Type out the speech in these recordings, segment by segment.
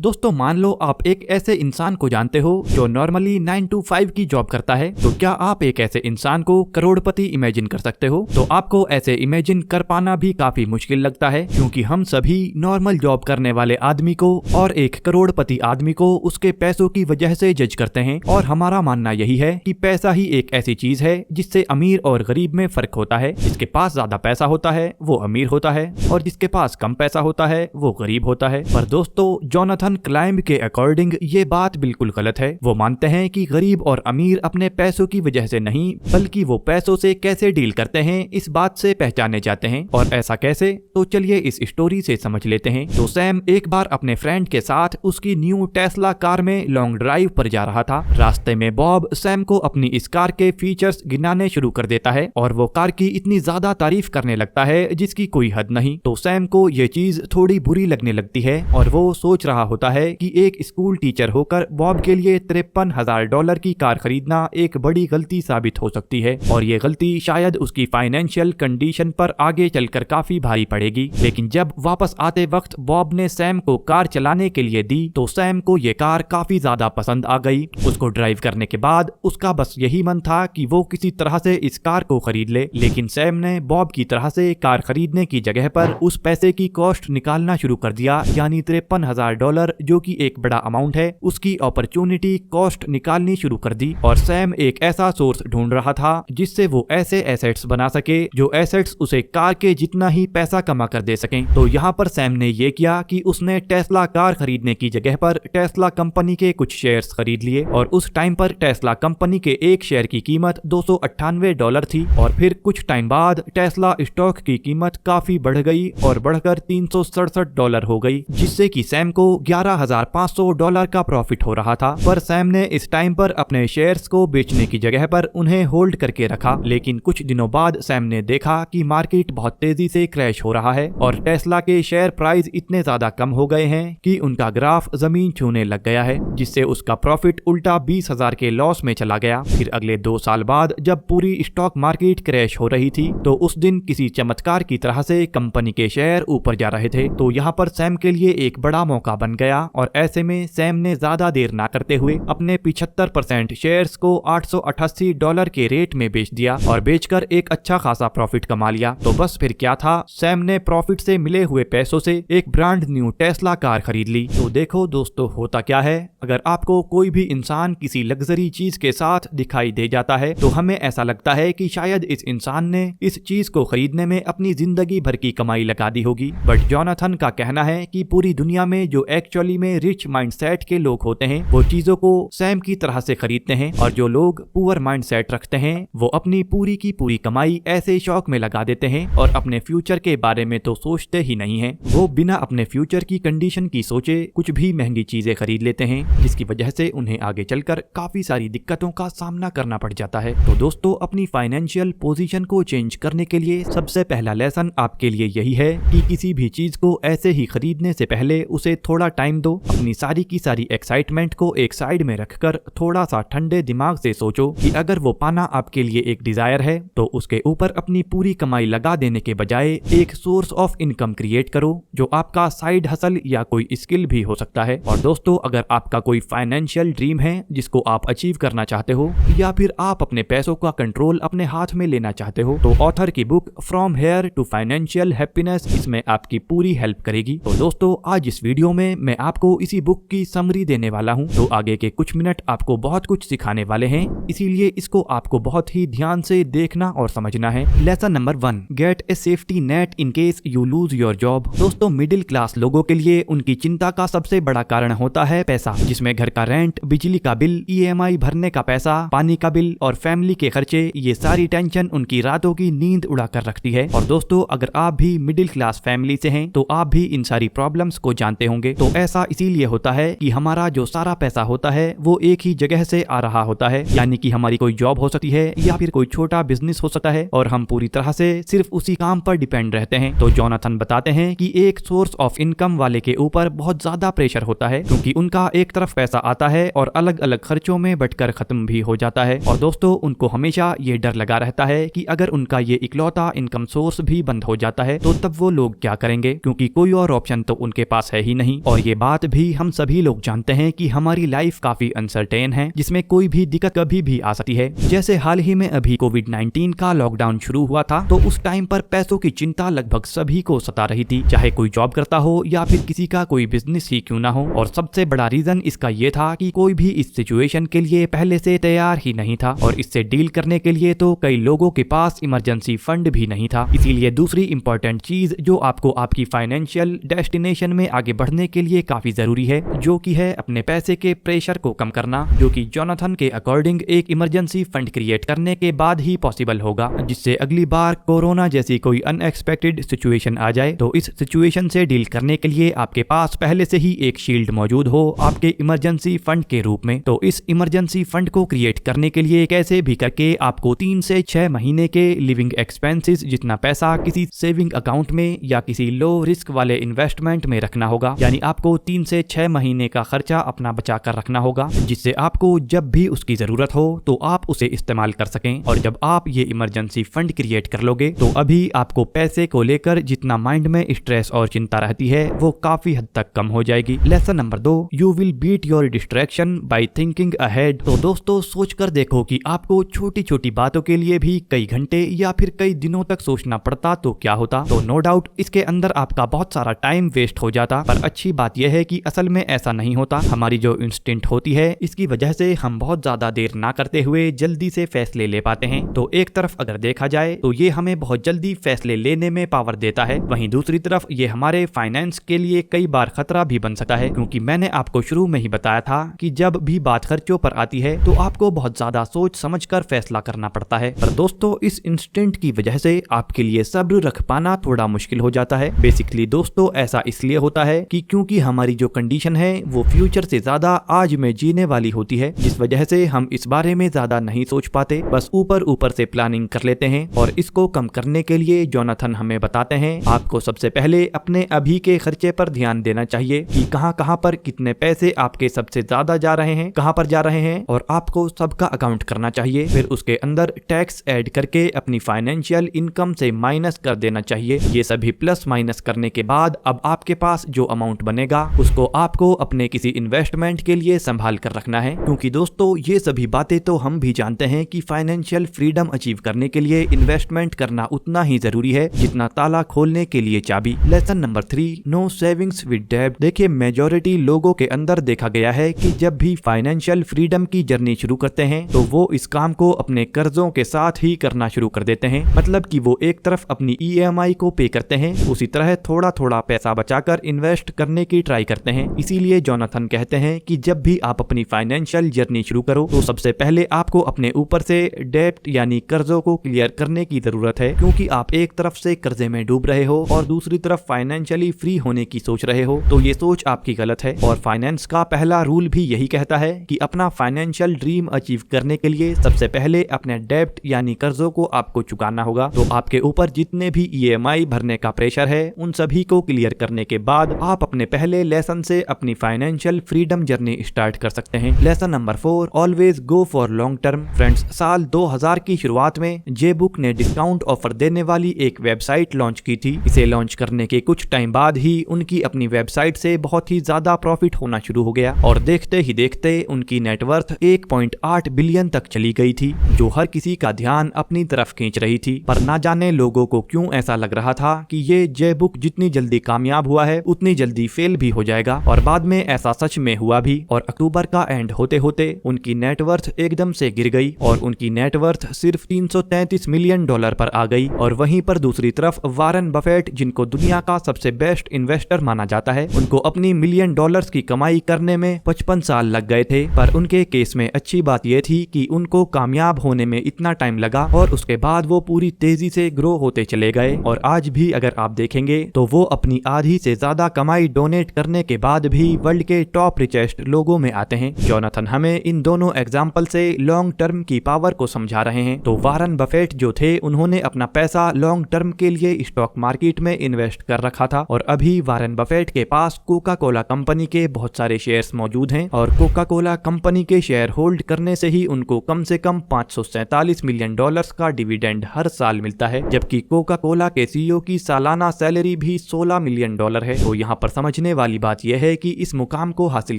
दोस्तों मान लो आप एक ऐसे इंसान को जानते हो जो नॉर्मली 9 to 5 की जॉब करता है, तो क्या आप एक ऐसे इंसान को करोड़पति इमेजिन कर सकते हो? तो आपको ऐसे इमेजिन कर पाना भी काफी मुश्किल लगता है, क्योंकि हम सभी नॉर्मल जॉब करने वाले आदमी को और एक करोड़पति आदमी को उसके पैसों की वजह से जज करते हैं। और हमारा मानना यही है कि पैसा ही एक ऐसी चीज है जिससे अमीर और गरीब में फर्क होता है। जिसके पास ज्यादा पैसा होता है वो अमीर होता है और जिसके पास कम पैसा होता है वो गरीब होता है। पर दोस्तों जोनाथन क्लाइंब के अकॉर्डिंग ये बात बिल्कुल गलत है। वो मानते हैं कि गरीब और अमीर अपने पैसों की वजह से नहीं, बल्कि वो पैसों से कैसे डील करते हैं इस बात से पहचाने जाते हैं। और ऐसा कैसे, तो चलिए इस स्टोरी से समझ लेते हैं। तो सैम एक बार अपने फ्रेंड के साथ उसकी न्यू टेस्ला कार में लॉन्ग ड्राइव पर जा रहा था। रास्ते में बॉब सैम को अपनी इस कार के फीचर्स गिनाने शुरू कर देता है और वो कार की इतनी ज्यादा तारीफ करने लगता है जिसकी कोई हद नहीं। तो सैम को ये चीज थोड़ी बुरी लगने लगती है और वो सोच रहा होता है कि एक स्कूल टीचर होकर बॉब के लिए $53,000 की कार खरीदना एक बड़ी गलती साबित हो सकती है और ये गलती शायद उसकी फाइनेंशियल कंडीशन पर आगे चलकर काफी भारी पड़ेगी। लेकिन जब वापस आते वक्त बॉब ने सैम को कार चलाने के लिए दी तो सैम को ये कार काफी ज्यादा पसंद आ गई। उसको ड्राइव करने के बाद उसका बस यही मन था कि वो किसी तरह से इस कार को खरीद ले। लेकिन सैम ने बॉब की तरह से कार खरीदने की जगह पर उस पैसे की कॉस्ट निकालना शुरू कर दिया, यानी $53,000 जो कि एक बड़ा अमाउंट है, उसकी अपॉर्चुनिटी कॉस्ट निकालनी शुरू कर दी। और सैम एक ऐसा सोर्स ढूंढ रहा था जिससे वो ऐसे एसेट्स बना सके जो एसेट्स उसे कार के जितना ही पैसा कमा कर दे सकें। तो यहाँ पर सैम ने ये किया कि उसने टेस्ला कार खरीदने की जगह पर टेस्ला कंपनी के कुछ शेयर्स खरीद लिए और उस टाइम पर टेस्ला कंपनी के एक शेयर की कीमत $298 थी। और फिर कुछ टाइम बाद टेस्ला स्टॉक की कीमत काफी बढ़ गई और बढ़कर $367 हो गई, जिससे कि सैम को $11,500 का प्रॉफिट हो रहा था। पर सैम ने इस टाइम पर अपने शेयर्स को बेचने की जगह पर उन्हें होल्ड करके रखा। लेकिन कुछ दिनों बाद सैम ने देखा कि मार्केट बहुत तेजी से क्रैश हो रहा है और टेस्ला के शेयर प्राइस इतने ज्यादा कम हो गए हैं कि उनका ग्राफ जमीन छूने लग गया है, जिससे उसका प्रॉफिट उल्टा 20,000 के लॉस में चला गया। फिर अगले 2 साल बाद जब पूरी स्टॉक मार्केट क्रैश हो रही थी तो उस दिन किसी चमत्कार की तरह से कंपनी के शेयर ऊपर जा रहे थे। तो यहाँ पर सैम के लिए एक बड़ा मौका बन गया और ऐसे में सैम ने ज्यादा देर ना करते हुए अपने 75% शेयर्स को $888 के रेट में बेच दिया और बेचकर एक अच्छा खासा प्रॉफिट कमा लिया। तो बस फिर क्या था, सैम ने प्रॉफिट से मिले हुए पैसों से एक ब्रांड न्यू टेस्ला कार खरीद ली। तो देखो दोस्तों होता क्या है, अगर आपको कोई भी इंसान किसी लग्जरी चीज के साथ दिखाई दे जाता है तो हमें ऐसा लगता है कि शायद इस इंसान ने इस चीज को खरीदने में अपनी जिंदगी भर की कमाई लगा दी होगी। बट जोनाथन का कहना है कि पूरी दुनिया में जो एक्चुअली में रिच माइंडसेट के लोग होते हैं वो चीजों को सैम की तरह से खरीदते हैं और जो लोग पुअर माइंडसेट रखते हैं वो अपनी पूरी की पूरी कमाई ऐसे शौक में लगा देते हैं और अपने फ्यूचर के बारे में तो सोचते ही नहीं है। वो बिना अपने फ्यूचर की कंडीशन की सोचे कुछ भी महंगी चीजें खरीद लेते हैं, जिसकी वजह से उन्हें आगे चलकर काफी सारी दिक्कतों का सामना करना पड़ जाता है। तो दोस्तों अपनी फाइनेंशियल पोजीशन को चेंज करने के लिए सबसे पहला लेसन आपके लिए यही है कि किसी भी चीज को ऐसे ही खरीदने से पहले उसे थोड़ा टाइम दो। अपनी सारी की सारी एक्साइटमेंट को एक साइड में रखकर थोड़ा सा ठंडे दिमाग से सोचो कि अगर वो पाना आपके लिए एक डिजायर है तो उसके ऊपर अपनी पूरी कमाई लगा देने के बजाय एक सोर्स ऑफ इनकम क्रिएट करो जो आपका साइड हसल या कोई स्किल भी हो सकता है। और दोस्तों अगर आपका कोई फाइनेंशियल ड्रीम है जिसको आप अचीव करना चाहते हो या फिर आप अपने पैसों का कंट्रोल अपने हाथ में लेना चाहते हो तो ऑथर की book from here to financial happiness इसमें आपकी पूरी हेल्प करेगी। तो दोस्तों आज इस वीडियो में मैं आपको इसी बुक की समरी देने वाला हूँ। तो आगे के कुछ मिनट आपको बहुत कुछ सिखाने वाले हैं, इसीलिए इसको आपको बहुत ही ध्यान से देखना और समझना है। Lesson number 1, gate A safety net in case you lose your job. दोस्तों मिडिल क्लास लोगों के लिए उनकी चिंता का सबसे बड़ा कारण होता है पैसा, जिसमें घर का रेंट, बिजली का बिल, EMI भरने का पैसा, पानी का बिल और फैमिली के खर्चे, ये सारी टेंशन उनकी रातों की नींद उड़ा कर रखती है। और दोस्तों अगर आप भी मिडिल क्लास फैमिली से हैं तो आप भी इन सारी प्रॉब्लम्स को जानते होंगे। तो ऐसा इसीलिए होता है कि हमारा जो सारा पैसा होता है वो एक ही जगह से आ रहा होता है, यानी कि हमारी कोई जॉब हो सकती है या फिर कोई छोटा बिजनेस हो सकता है और हम पूरी तरह से सिर्फ उसी काम पर डिपेंड रहते हैं। तो जोनाथन बताते हैं कि एक सोर्स ऑफ इनकम वाले के ऊपर बहुत ज्यादा प्रेशर होता है क्योंकि उनका एक तरफ पैसा आता है और अलग अलग खर्चों में बंटकर खत्म भी हो जाता है। और दोस्तों उनको हमेशा ये डर लगा रहता है कि अगर उनका ये इकलौता इनकम सोर्स भी बंद हो जाता है तो तब वो लोग क्या करेंगे, क्योंकि कोई और ऑप्शन तो उनके पास है ही नहीं। और ये बात भी हम सभी लोग जानते हैं कि हमारी लाइफ काफी अनसर्टेन है, जिसमें कोई भी दिक्कत कभी भी आ सकती है। जैसे हाल ही में अभी कोविड-19 का लॉकडाउन शुरू हुआ था, तो उस टाइम पर पैसों की चिंता लगभग सभी को सता रही थी, चाहे कोई जॉब करता हो या फिर किसी का कोई बिजनेस ही क्यों ना हो। और सबसे बड़ा रीजन इसका ये था कि कोई भी इस सिचुएशन के लिए पहले से तैयार ही नहीं था, और इससे डील करने के लिए तो कई लोगों के पास इमरजेंसी फंड भी नहीं था। इसीलिए दूसरी इंपॉर्टेंट चीज जो आपको आपकी फाइनेंशियल डेस्टिनेशन में आगे बढ़ने के लिए काफी जरूरी है, जो कि है अपने पैसे के प्रेशर को कम करना, जो कि जोनाथन के अकॉर्डिंग एक इमरजेंसी फंड क्रिएट करने के बाद ही पॉसिबल होगा, जिससे अगली बार कोरोना जैसी कोई अनएक्सपेक्टेड सिचुएशन आ जाए तो इस सिचुएशन से डील करने के लिए आपके पास पहले से ही एक शील्ड मौजूद हो आपके इमरजेंसी फंड के रूप में। तो इस इमरजेंसी फंड को क्रिएट करने के लिए कैसे भी करके आपको 3 से 6 महीने के लिविंग एक्सपेंसेस जितना पैसा किसी सेविंग अकाउंट में या किसी लो रिस्क वाले इन्वेस्टमेंट में रखना होगा। यानी आपको 3 से 6 महीने का खर्चा अपना बचा कर रखना होगा, जिससे आपको जब भी उसकी जरूरत हो तो आप उसे इस्तेमाल कर सकें। और जब आप ये इमरजेंसी फंड क्रिएट कर लोगे तो अभी आपको पैसे को लेकर जितना माइंड में स्ट्रेस और चिंता रहती है वो काफी हद तक कम हो जाएगी। Lesson number 2, you will beat your distraction by thinking ahead. तो दोस्तों सोच कर देखो कि आपको छोटी छोटी बातों के लिए भी कई घंटे या फिर कई दिनों तक सोचना पड़ता तो क्या होता। तो नो डाउट इसके अंदर आपका बहुत सारा टाइम वेस्ट हो जाता, पर अच्छी बात यह है कि असल में ऐसा नहीं होता। हमारी जो इंस्टिंक्ट होती है इसकी वजह से हम बहुत ज्यादा देर ना करते हुए जल्दी से फैसले ले पाते हैं। तो एक तरफ अगर देखा जाए तो ये हमें बहुत जल्दी फैसले लेने में पावर देता है, वहीं दूसरी तरफ ये हमारे फाइनेंस के लिए कई बार खतरा भी बन सकता है, क्योंकि मैंने आपको शुरू में ही बताया था कि जब भी बात खर्चों पर आती है तो आपको बहुत ज्यादा सोच समझकर फैसला करना पड़ता है। पर दोस्तों इस इंस्टेंट की वजह से आपके लिए सब्र रख पाना थोड़ा मुश्किल हो जाता है। बेसिकली दोस्तों ऐसा इसलिए होता है कि क्योंकि हमारी जो कंडीशन है वो फ्यूचर से ज्यादा आज में जीने वाली होती है, जिस वजह से हम इस बारे में ज्यादा नहीं सोच पाते, बस ऊपर ऊपर से प्लानिंग कर लेते हैं। और इसको कम करने के लिए जोनाथन हमें बताते हैं आपको सबसे पहले अपने अभी के खर्चे पर ध्यान देना चाहिए कि कहां पर कितने पैसे आपके सबसे ज्यादा जा रहे हैं, कहां पर जा रहे हैं, और आपको सबका अकाउंट करना चाहिए। फिर उसके अंदर टैक्स ऐड करके अपनी फाइनेंशियल इनकम से माइनस कर देना चाहिए। ये सभी प्लस माइनस करने के बाद अब आपके पास जो अमाउंट बनेगा उसको आपको अपने किसी इन्वेस्टमेंट के लिए संभाल कर रखना है, क्योंकि दोस्तों ये सभी बातें तो हम भी जानते हैं कि फाइनेंशियल फ्रीडम अचीव करने के लिए इन्वेस्टमेंट करना उतना ही जरूरी है जितना ताला खोलने के लिए चाबी। Lesson number 3, no savings with डेब्ट। देखिए मेजॉरिटी लोगों के अंदर देखा गया है कि जब भी फाइनेंशियल फ्रीडम की जर्नी शुरू करते हैं तो वो इस काम को अपने कर्जों के साथ ही करना शुरू कर देते हैं। मतलब कि वो एक तरफ अपनी EMI को पे करते हैं, उसी तरह थोड़ा थोड़ा पैसा बचाकर इन्वेस्ट करने की ट्राई करते हैं। इसीलिए जोनाथन कहते हैं कि जब भी आप अपनी फाइनेंशियल जर्नी शुरू करो तो सबसे पहले आपको अपने ऊपर से डेब्ट यानी कर्जों को क्लियर करने की जरूरत है, क्योंकि आप एक तरफ से कर्जे में डूब रहे हो और दूसरी तरफ फाइनेंशियली फ्री होने की सोच रहे हो। तो ये सोच आपकी गलत है। और फाइनेंस का पहला रूल भी यही कहता है कि अपना फाइनेंशियल ड्रीम अचीव करने के लिए सबसे पहले अपने डेब्ट यानी कर्जों को आपको चुकाना होगा। तो आपके ऊपर जितने भी EMI भरने का प्रेशर है उन सभी को क्लियर करने के बाद आप अपने पहले लेसन से अपनी फाइनेंशियल फ्रीडम जर्नी स्टार्ट कर सकते हैं। Lesson number 4, always go for long term. Friends साल 2000 की शुरुआत में जेबुक ने डिस्काउंट ऑफर देने वाली एक वेबसाइट लॉन्च की थी। इसे लॉन्च करने के कुछ टाइम बाद ही उनकी अपनी वेबसाइट से बहुत ही ज्यादा प्रॉफिट होना शुरू हो गया और देखते ही देखते उनकी नेटवर्थ 1.8 बिलियन तक चली गई थी, जो हर किसी का ध्यान अपनी तरफ खींच रही थी। पर ना जाने लोगों को क्यों ऐसा लग रहा था कि ये जेबुक जितनी जल्दी कामयाब हुआ है उतनी जल्दी फेल भी हो जाएगा, और बाद में ऐसा सच में हुआ भी। और अक्टूबर का एंड होते होते उनकी नेटवर्थ एकदम से गिर गई और उनकी नेटवर्थ सिर्फ $333 मिलियन पर आ गई। और वहीं पर दूसरी तरफ वारन बफेट, जिनको दुनिया का सबसे बेस्ट इन्वेस्टर माना जाता है, उनको अपनी $मिलियन की कमाई करने में 55 साल लग गए थे। पर उनके केस में अच्छी बात यह थी कि उनको कामयाब होने में इतना टाइम लगा और उसके बाद वो पूरी तेजी से ग्रो होते चले गए। और आज भी अगर आप देखेंगे तो वो अपनी आधी से ज्यादा कमाई डोनेट करने के बाद भी वर्ल्ड के टॉप रिचेस्ट लोगों में आते हैं। जोनाथन हमें इन दोनों एग्जाम्पल से लॉन्ग टर्म की पावर को समझा रहे हैं। तो वारन बफेट जो थे उन्होंने अपना पैसा लॉन्ग टर्म के लिए स्टॉक मार्केट में इन्वेस्ट कर रखा था, और अभी वारन बफेट के पास कोका कोला कंपनी के बहुत सारे शेयर्स मौजूद हैं, और कोका कोला कंपनी के शेयर होल्ड करने से ही उनको कम से कम $547 मिलियन का डिविडेंड हर साल मिलता है, जबकि कोका कोला के CEO की सालाना सैलरी भी $16 मिलियन है। तो यहाँ पर समझने वाली बात यह है कि इस मुकाम को हासिल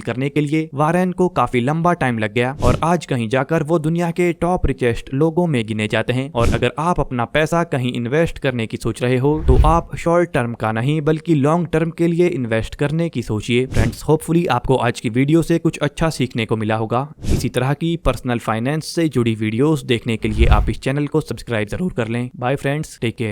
करने के लिए वारेन को काफी लंबा टाइम लग गया और आज कहीं जाकर वो दुनिया के टॉप रिचेस्ट लोगों में गिने जाते हैं। और अगर आप अपना पैसा कहीं इन्वेस्ट करने की सोच रहे हो तो आप शॉर्ट टर्म का नहीं बल्कि लॉन्ग टर्म के लिए इन्वेस्ट करने की सोचिए। फ्रेंड्स, होपफुली आपको आज की वीडियो से कुछ अच्छा सीखने को मिला होगा। इसी तरह की पर्सनल फाइनेंस से जुड़ी वीडियोस देखने के लिए आप इस चैनल को सब्सक्राइब जरूर कर लें। Bye friends, take care.